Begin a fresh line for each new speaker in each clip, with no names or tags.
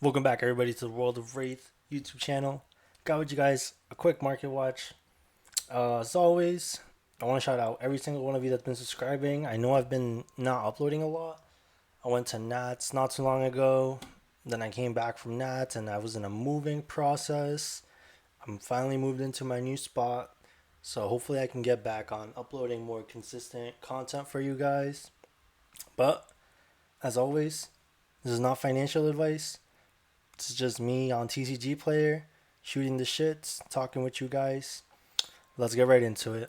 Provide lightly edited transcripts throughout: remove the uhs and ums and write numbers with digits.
Welcome back, everybody, to the World of Wraith YouTube channel. Got with you guys a quick market watch. As always, I want to shout out every single one of you that's been subscribing. I know I've been not uploading a lot. I went to Nats not too long ago. Then I came back from Nats and I was in a moving process. I'm finally moved into my new spot. So hopefully I can get back on uploading more consistent content for you guys. But as always, this is not financial advice. It's just me on TCG Player, shooting the shits, talking with you guys. Let's get right into it.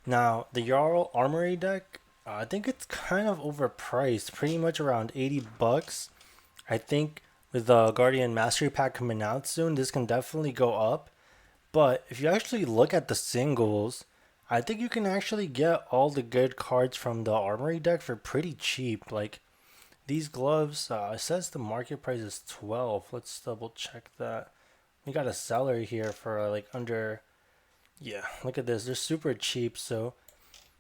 Now, the Jarl Armory deck, I think it's kind of overpriced, pretty much around 80 bucks. I think with the Guardian Mastery Pack coming out soon, this can definitely go up. But if you actually look at the singles, I think you can actually get all the good cards from the Armory deck for pretty cheap. Like, these gloves, it says the market price is 12. Let's double check that. We got a seller here for like under, yeah, look at this. They're super cheap. So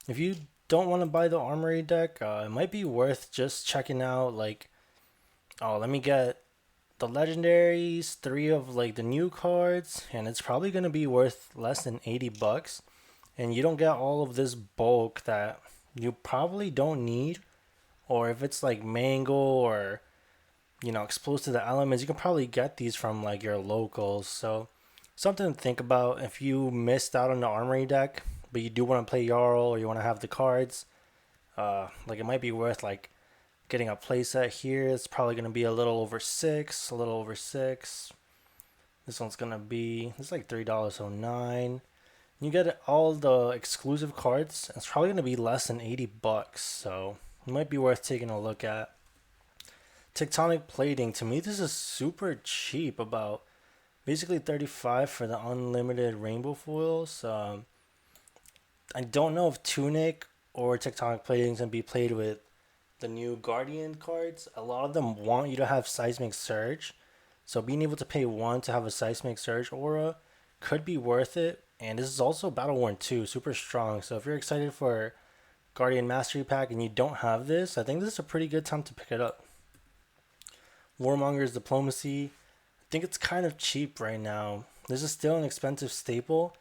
if you don't want to buy the Armory deck, it might be worth just checking out like, oh, let me get the legendaries, 3 of like the new cards, and it's probably going to be worth less than 80 bucks. And you don't get all of this bulk that you probably don't need, or if it's like mango or exposed to the elements, you can probably get these from like your locals. So something to think about if you missed out on the armory deck, but you do want to play Jarl or you want to have the cards. Like it might be worth like getting a playset here. It's probably gonna be a little over six, a little over six. This one's gonna be it's like $3.09. You get all the exclusive cards. It's probably gonna be less than 80 bucks. So it might be worth taking a look at. Tectonic plating, to me this is super cheap, about basically 35 for the unlimited rainbow foils. I don't know if Tunic or Tectonic plating is going to be played with the new Guardian cards. A lot of them want you to have Seismic Surge, so being able to pay 1 to have a Seismic Surge aura could be worth it. And this is also Battle Worn 2, super strong. So if you're excited for Guardian Mastery Pack and you don't have this, I think this is a pretty good time to pick it up. Warmonger's Diplomacy, I think it's kind of cheap right now. This is still an expensive staple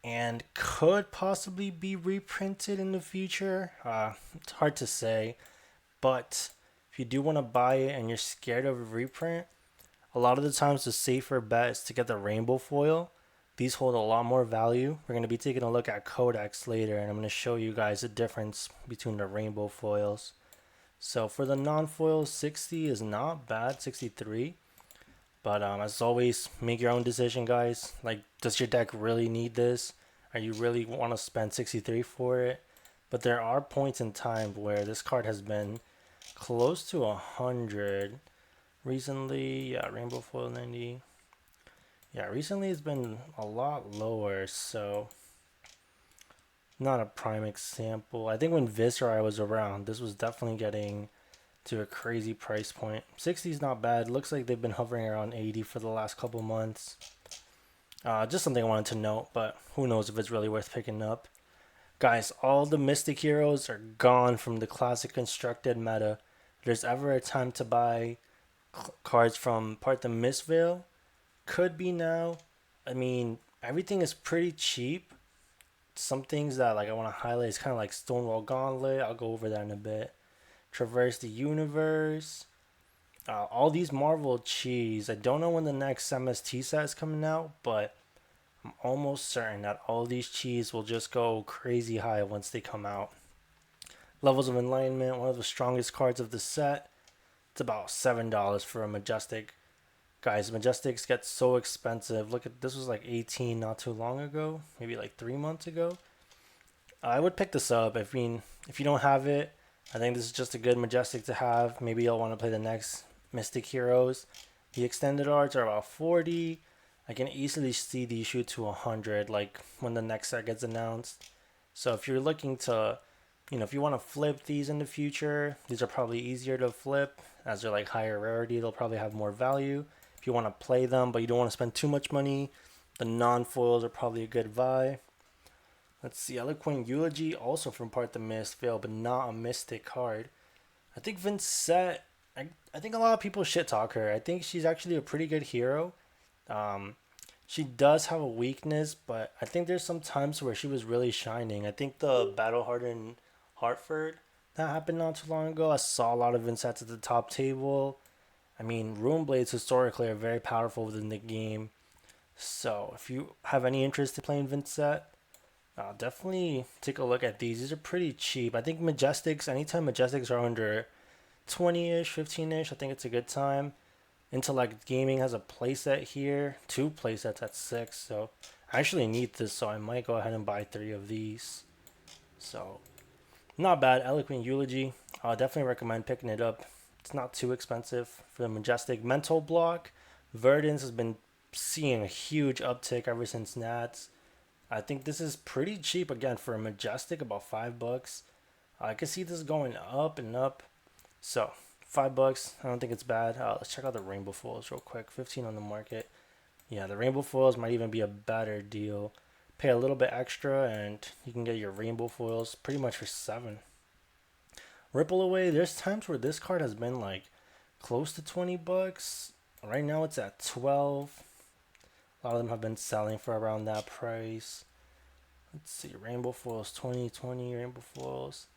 and could possibly be reprinted in the future. It's hard to say, but if you do want to buy it and you're scared of a reprint, a lot of the times the safer bet is to get the rainbow foil. These hold a lot more value. We're going to be taking a look at Codex later, and I'm going to show you guys the difference between the rainbow foils. So for the non-foil, 60 is not bad, 63. But as always, make your own decision, guys. Like, does your deck really need this? Or you really want to spend 63 for it? But there are points in time where this card has been close to 100. Recently, yeah, rainbow foil 90. Yeah, recently it's been a lot lower, so not a prime example. I think when Viscera was around, this was definitely getting to a crazy price point. 60 is not bad. Looks like they've been hovering around 80 for the last couple months. Just something I wanted to note, but who knows if it's really worth picking up. Guys, all the Mystic Heroes are gone from the classic constructed meta. If there's ever a time to buy cards from part the Mistveil, could be now. I mean, everything is pretty cheap. Some things that like I want to highlight is kind of like Stonewall Gauntlet. I'll go over that in a bit. Traverse the Universe. All these Marvel cheese. I don't know when the next MST set is coming out, but I'm almost certain that all these cheese will just go crazy high once they come out. Levels of Enlightenment, one of the strongest cards of the set. It's about $7 for a Majestic. Guys, Majestics get so expensive. Look at this, was like 18 not too long ago, maybe like 3 months ago. I would pick this up. I mean, if you don't have it, I think this is just a good Majestic to have. Maybe you'll want to play the next Mystic Heroes. The extended arts are about 40. I can easily see these shoot to 100 like when the next set gets announced. So if you're looking to, if you want to flip these in the future, these are probably easier to flip as they're like higher rarity. They'll probably have more value. If you want to play them but you don't want to spend too much money, the non-foils are probably a good buy. Let's see, Eloquin Eulogy, also from part the Mistveil, but not a Mystic card. I think Vincent I think a lot of people shit talk her. I think she's actually a pretty good hero. Um, she does have a weakness, but I think there's some times where she was really shining. I think the battle hardened Hartford that happened not too long ago. I saw a lot of insets at the top table. I mean, Rune Blades historically are very powerful within the game. So if you have any interest in playing Vincent, definitely take a look at these. These are pretty cheap. I think Majestics, anytime Majestics are under 20-ish, 15-ish, I think it's a good time. Intellect Gaming has a playset here. 2 playsets at 6. So I actually need this, so I might go ahead and buy 3 of these. So not bad. Eloquin Eulogy. I definitely recommend picking it up. It's not too expensive for the Majestic. Mental Block. Verdance has been seeing a huge uptick ever since Nats. I think this is pretty cheap again for a Majestic, about $5. I can see this going up and up. So $5. I don't think it's bad. Let's check out the rainbow foils real quick. 15 on the market. Yeah, the rainbow foils might even be a better deal. Pay a little bit extra and you can get your rainbow foils pretty much for 7. Ripple Away. There's times where this card has been like close to $20. Right now it's at 12. A lot of them have been selling for around that price. Let's see, rainbow foils 2020 rainbow foils.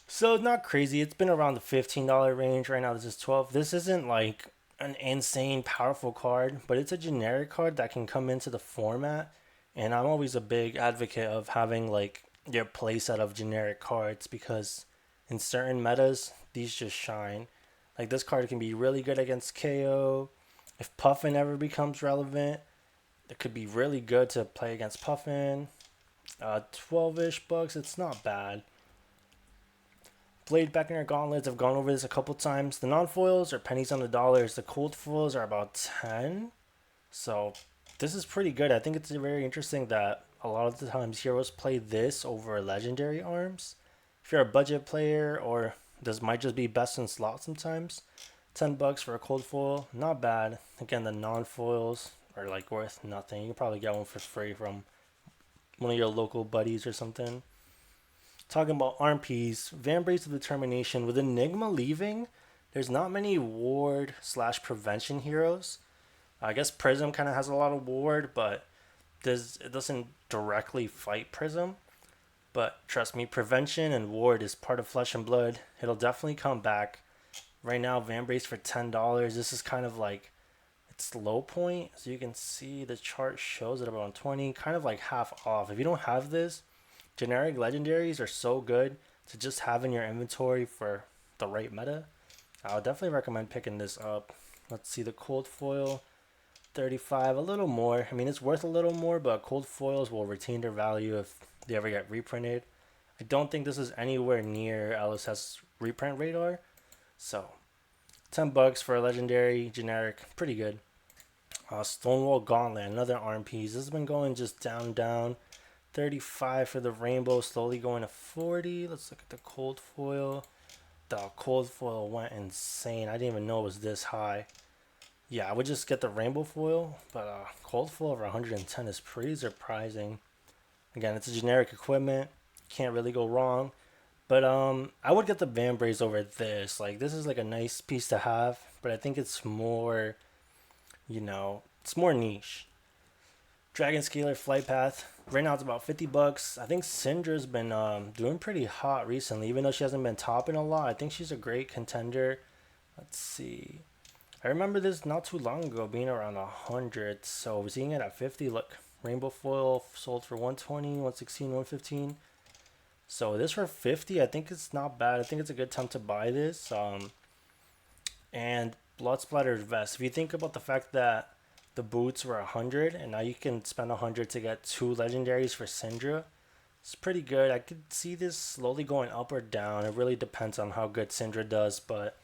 So not crazy. It's been around the $15 range. Right now this is 12. This isn't like an insane powerful card, but it's a generic card that can come into the format. And I'm always a big advocate of having like your playset of generic cards because in certain metas these just shine. Like this card can be really good against KO. If Puffin ever becomes relevant, it could be really good to play against Puffin. 12-ish bucks, it's not bad. Blade Becker gauntlets, I've gone over this a couple times. The non-foils are pennies on the dollars. The cold foils are about 10. So this is pretty good. I think it's very interesting that a lot of the times heroes play this over legendary arms. If you're a budget player or this might just be best in slot sometimes, $10 for a cold foil, not bad. Again, the non-foils are like worth nothing. You can probably get one for free from one of your local buddies or something. Talking about RMPs, Vambrace of Determination. With Enigma leaving, there's not many ward slash prevention heroes. I guess Prism kind of has a lot of ward, but it doesn't directly fight Prism. But trust me, prevention and ward is part of Flesh and Blood. It'll definitely come back. Right now, Vambrace for $10. This is kind of like its low point. So you can see the chart shows it around 20, kind of like half off. If you don't have this, generic legendaries are so good to just have in your inventory for the right meta. I would definitely recommend picking this up. Let's see the cold foil, 35, a little more. I mean, it's worth a little more, but cold foils will retain their value if they ever get reprinted. I don't think this is anywhere near LSS reprint radar. So, $10 for a legendary generic, pretty good. Stonewall Gauntlet, another RMPs. This has been going just down. 35 for the rainbow, slowly going to 40. Let's look at the cold foil. The cold foil went insane. I didn't even know it was this high. Yeah, I would just get the rainbow foil, but cold foil over 110 is pretty surprising. Again, it's a generic equipment. Can't really go wrong. But I would get the Vambrace over this. Like, this is like a nice piece to have, but I think it's more, it's more niche. Dragon Scalar Flight Path. Right now it's about $50. I think Syndra's been doing pretty hot recently, even though she hasn't been topping a lot. I think she's a great contender. Let's see. I remember this not too long ago being around 100. So seeing it at 50. Look, Rainbow Foil sold for 120, 116, 115. So this for 50, I think it's not bad. I think it's a good time to buy this. And Blood Splattered Vest. If you think about the fact that the boots were 100 and now you can spend 100 to get 2 legendaries for Syndra, it's pretty good. I could see this slowly going up or down. It really depends on how good Syndra does, but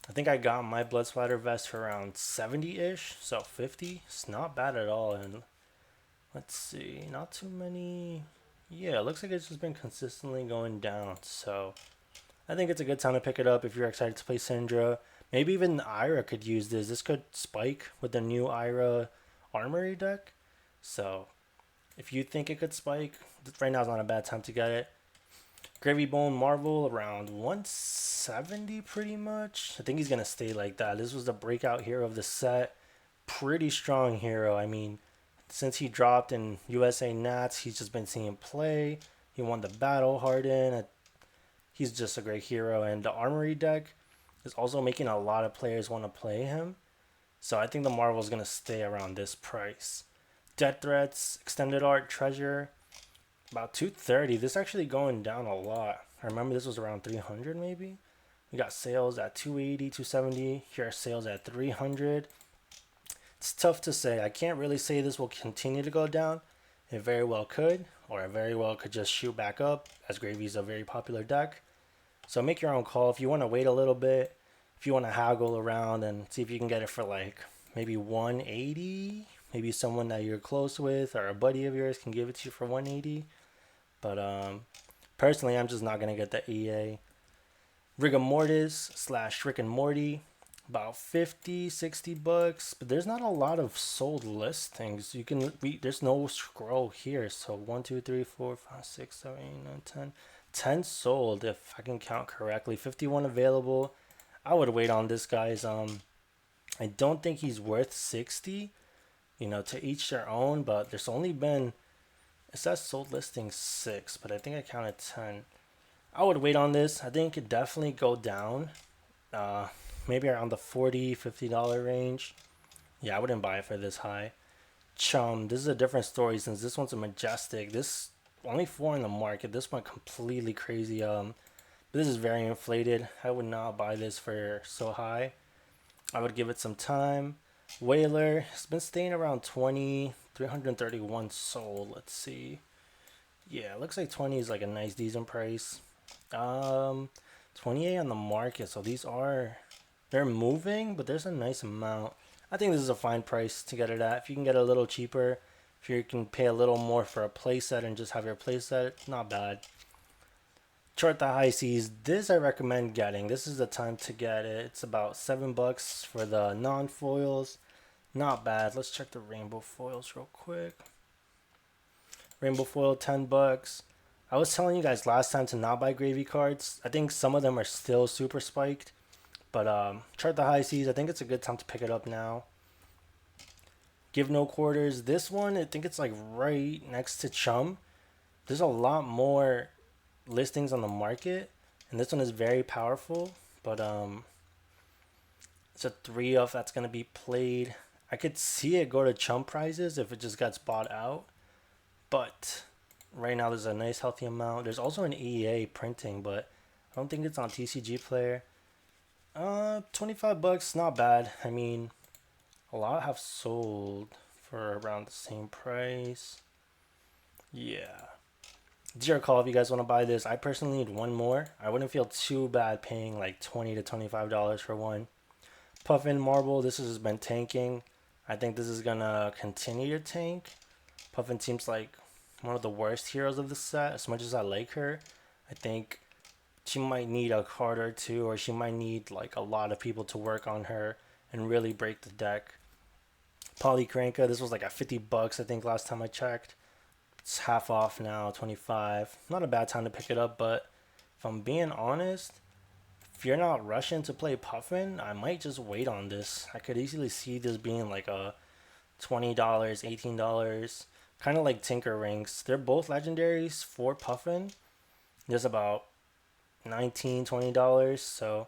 I think I got my Blood Splatter Vest for around 70-ish, so 50. It's not bad at all. And let's see, not too many. Yeah, it looks like it's just been consistently going down. So I think it's a good time to pick it up if you're excited to play Syndra. Maybe even Ira could use this. This could spike with the new Ira Armory deck. So if you think it could spike, right now is not a bad time to get it. Gravy Bone Marble around 170 pretty much. I think he's going to stay like that. This was the breakout hero of the set. Pretty strong hero. I mean, since he dropped in USA Nats, he's just been seeing play. He won the Battle Harden. He's just a great hero. And the Armory deck is also making a lot of players want to play him. So I think the Marvel is going to stay around this price. Death Threats, Extended Art, Treasure, about 230. This actually going down a lot. I remember this was around 300 maybe. We got sales at 280, 270. Here are sales at 300. It's tough to say. I can't really say this will continue to go down. It very well could, or it very well could just shoot back up, as Gravy's a very popular deck. So make your own call. If you want to wait a little bit, if you want to haggle around and see if you can get it for like maybe 180, maybe someone that you're close with or a buddy of yours can give it to you for 180. But personally, I'm just not going to get the EA. Rigor Mortis / Rick and Morty, about 50, 60 bucks. But there's not a lot of sold listings. You can there's no scroll here. So 1, 2, 3, 4, 5, 6, 7, 8, 9, 10. 10 sold if I can count correctly. 51 available. I would wait on this, guys. I don't think he's worth 60. You know, to each their own. But there's only been, it says sold listing 6, but I think I counted 10. I would wait on this. I think it could definitely go down. Maybe around the $40, $50 range. Yeah, I wouldn't buy it for this high. Chum, this is a different story since this one's a Majestic. This only 4 in the market. This one completely crazy. This is very inflated. I would not buy this for so high. I would give it some time. Whaler has been staying around 20, 331 sold. Let's see. Yeah, it looks like 20 is like a nice decent price. 28 on the market. So these are, they're moving, but there's a nice amount. I think this is a fine price to get it at. If you can get it a little cheaper, if you can pay a little more for a playset and just have your playset, not bad. Chart the High Seas. This I recommend getting. This is the time to get it. It's about $7 for the non-foils. Not bad. Let's check the rainbow foils real quick. Rainbow foil, 10 bucks. I was telling you guys last time to not buy gravy cards. I think some of them are still super spiked. But Chart the High Seas, I think it's a good time to pick it up now. Give No Quarters. This one, I think it's like right next to Chum. There's a lot more listings on the market. And this one is very powerful. But it's a 3-of that's going to be played. I could see it go to Chum prizes if it just gets bought out. But right now there's a nice healthy amount. There's also an EA printing, but I don't think it's on TCG Player. 25 bucks, not bad. I mean, a lot have sold for around the same price. Yeah. It's your call if you guys want to buy this. I personally need one more. I wouldn't feel too bad paying like $20 to $25 for one. Puffin Marble, this has been tanking. I think this is going to continue to tank. Puffin seems like one of the worst heroes of the set. As much as I like her, I think she might need a card or two, or she might need like a lot of people to work on her and really break the deck. Polycranka, this was like at 50 bucks I think last time I checked. It's half off now, 25. Not a bad time to pick it up, but if I'm being honest, if you're not rushing to play Puffin, I might just wait on this. I could easily see this being like a $20, $18. Kind of like Tinker Rings. They're both legendaries for Puffin. There's about $19, $20. So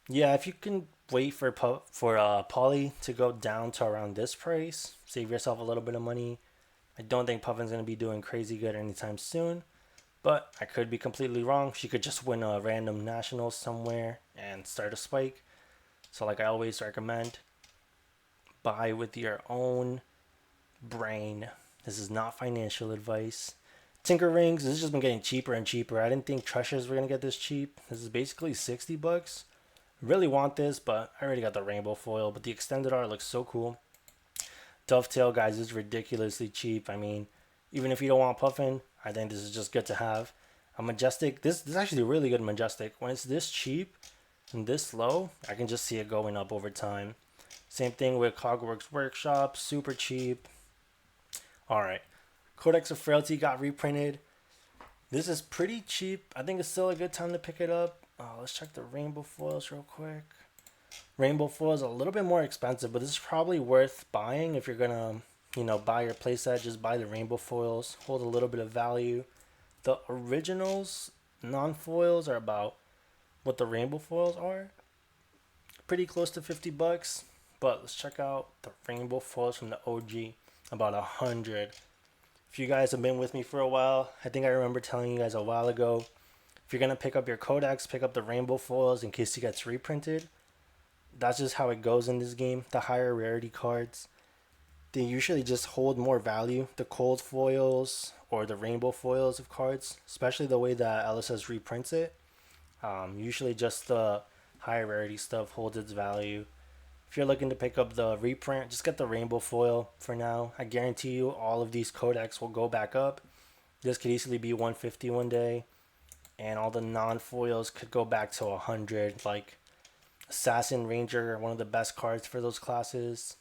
yeah, if you can wait for Poly to go down to around this price, save yourself a little bit of money. I don't think Puffin's going to be doing crazy good anytime soon, but I could be completely wrong. She could just win a random national somewhere and start a spike. So like I always recommend, buy with your own brain. This is not financial advice. Tinker Rings, this has just been getting cheaper and cheaper. I didn't think Treasures were going to get this cheap. This is basically 60 bucks. Really want this, but I already got the rainbow foil, but the extended art looks so cool. Dovetail, guys, is ridiculously cheap. I mean, even if you don't want Puffin, I think this is just good to have. A Majestic, this is actually a really good Majestic. When it's this cheap and this low, I can just see it going up over time. Same thing with Cogworks Workshop, super cheap. Alright, Codex of Frailty got reprinted. This is pretty cheap. I think it's still a good time to pick it up. Let's check the rainbow foils real quick. Rainbow foil is a little bit more expensive, but this is probably worth buying if you're gonna, buy your playset. Just buy the rainbow foils, hold a little bit of value. The originals, non-foils, are about what the rainbow foils are. Pretty close to $50. But let's check out the rainbow foils from the OG, about 100. If you guys have been with me for a while, I think I remember telling you guys a while ago, if you're gonna pick up your Codex, pick up the rainbow foils in case it gets reprinted. That's just how it goes in this game. The higher rarity cards, they usually just hold more value. The cold foils or the rainbow foils of cards, especially the way that LSS reprints it. Usually just the higher rarity stuff holds its value. If you're looking to pick up the reprint, just get the rainbow foil for now. I guarantee you all of these codex will go back up. This could easily be 150 one day. And all the non-foils could go back to 100. Like Assassin, Ranger are one of the best cards for those classes.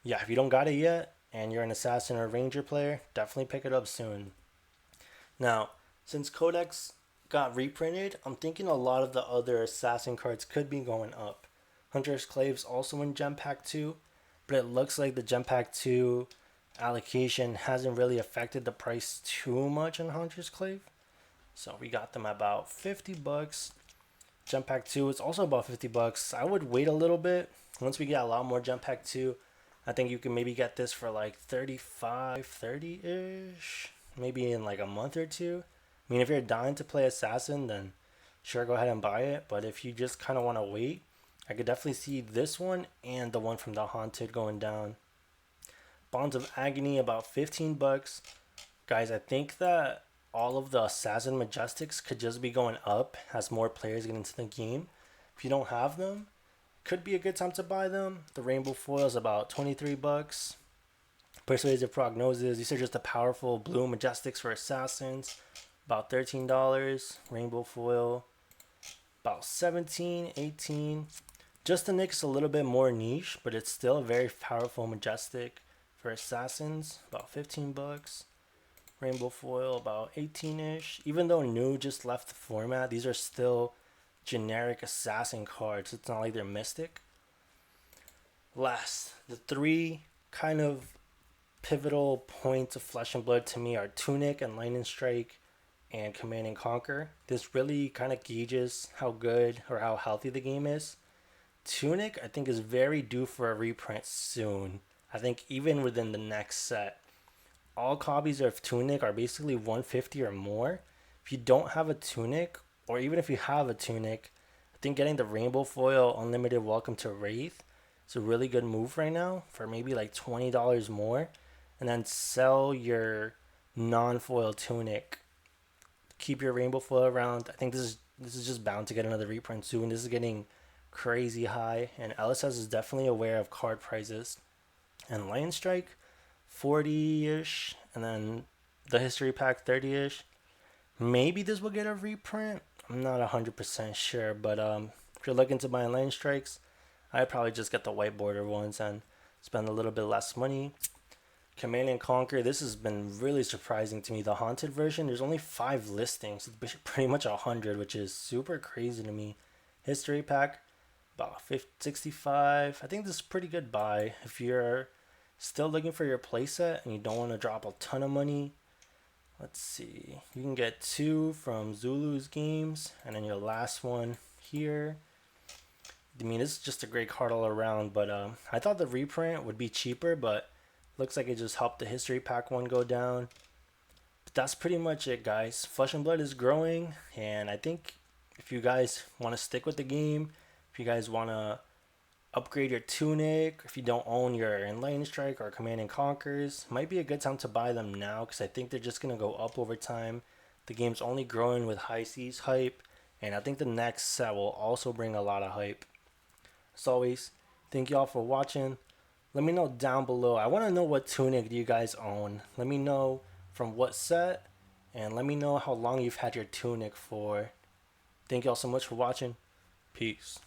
Yeah, if you don't got it yet and you're an Assassin or Ranger player, definitely pick it up soon. Now, since Codex got reprinted, I'm thinking a lot of the other Assassin cards could be going up. Hunter's Clave's also in Gem Pack 2, but it looks like the Gem Pack 2 allocation hasn't really affected the price too much on Hunter's Clave. So we got them about $50. Gem Pack 2 is also about $50. I would wait a little bit. Once we get a lot more Gem Pack 2, I think you can maybe get this for like 35, 30-ish. Maybe in like a month or two. I mean, if you're dying to play Assassin, then sure, go ahead and buy it. But if you just kind of want to wait, I could definitely see this one and the one from the Haunted going down. Bonds of Agony, about $15. Guys, I think that all of the Assassin Majestics could just be going up as more players get into the game. If you don't have them, could be a good time to buy them. The Rainbow Foil is about $23. Persuasive Prognosis, these are just the powerful blue Majestics for Assassins. About $13. Rainbow Foil, about $17, $18. Just the Nick's a little bit more niche, but it's still a very powerful Majestic for Assassins. About $15. Rainbow Foil, about 18-ish. Even though new just left the format, these are still generic Assassin cards. It's not like they're Mystic. Last, the three kind of pivotal points of Flesh and Blood to me are Tunic and Lightning Strike and Command and Conquer. This really kind of gauges how good or how healthy the game is. Tunic, I think, is very due for a reprint soon. I think even within the next set. All copies of Tunic are basically 150 or more. If you don't have a Tunic, or even if you have a Tunic, I think getting the Rainbow Foil Unlimited Welcome to Wraith is a really good move right now for maybe like $20 more. And then sell your non-foil Tunic. Keep your Rainbow Foil around. I think this is just bound to get another reprint soon. This is getting crazy high, and LSS is definitely aware of card prices. And Lightning Strike, 40-ish, and then the History Pack, 30-ish. Maybe this will get a reprint. I'm not 100% sure, but if you're looking to buy Lightning Strikes, I'd probably just get the white border ones and spend a little bit less money. Chameleon Conquer, this has been really surprising to me. The Haunted version, there's only 5 listings. It's pretty much 100, which is super crazy to me. History Pack, about 65. I think this is a pretty good buy if you're still looking for your playset and you don't want to drop a ton of money. Let's see. You can get 2 from Zulu's Games, and then your last one here. I mean, this is just a great card all around, but I thought the reprint would be cheaper, but looks like it just helped the History Pack one go down. But that's pretty much it, guys. Flesh and Blood is growing, and I think if you guys want to stick with the game, if you guys want to upgrade your Tunic, if you don't own your Enlightenment Strike or Command and Conquers, might be a good time to buy them now because I think they're just going to go up over time. The game's only growing with High Seas hype, and I think the next set will also bring a lot of hype. As always, thank y'all for watching. Let me know down below. I want to know what Tunic do you guys own. Let me know from what set, and let me know how long you've had your Tunic for. Thank y'all so much for watching. Peace.